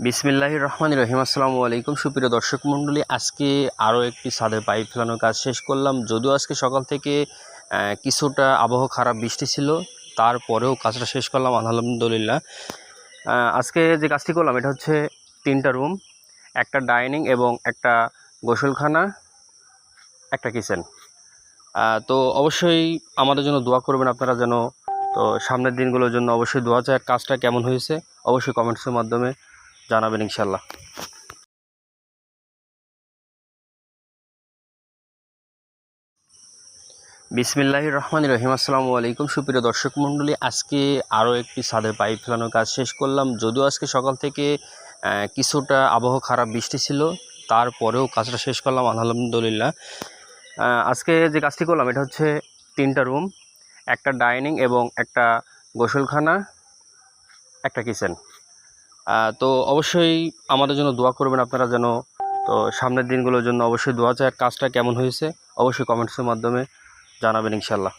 বিসমিল্লাহির রহমানির রহিম। আসসালামু আলাইকুম সুপ্রিয় দর্শক মণ্ডলী, আজকে আরও একটি ছাদের পাইপ ফেলানোর কাজ শেষ করলাম। যদিও আজকে সকাল থেকে কিছুটা আবহাওয়া খারাপ, বৃষ্টি ছিল, তারপরেও কাজটা শেষ করলাম আলহামদুলিল্লাহ। আজকে যে কাজটি করলাম এটা হচ্ছে 3টা রুম, একটা ডাইনিং এবং একটা গোসলখানা, একটা কিচেন। তো অবশ্যই আমাদের জন্য দোয়া করবেন আপনারা, যেন তো সামনের দিনগুলোর জন্য অবশ্যই দোয়া চাই। কাজটা কেমন হয়েছে অবশ্যই কমেন্টসের মাধ্যমে জানাবেন ইনশাল্লাহ। বিসমিল্লাহির রহমানির রহিম। আসসালামু আলাইকুম সুপ্রিয় দর্শক মণ্ডলী, আজকে আরও একটি ছাদের পাইপ ফেলানোর কাজ শেষ করলাম। যদিও আজকে সকাল থেকে কিছুটা আবহাওয়া খারাপ, বৃষ্টি ছিল, তারপরেও কাজটা শেষ করলাম আলহামদুলিল্লাহ। আজকে যে কাজটি করলাম এটা হচ্ছে 3টা রুম, একটা ডাইনিং এবং একটা গোসলখানা, একটা কিচেন। তো অবশ্যই আমাদের জন্য দোয়া করবেন আপনারা, যেন তো সামনের দিনগুলোর জন্য অবশ্যই দোয়া চাই। কাজটা কেমন হয়েছে অবশ্যই কমেন্টসের মাধ্যমে জানাবেন ইনশাল্লাহ।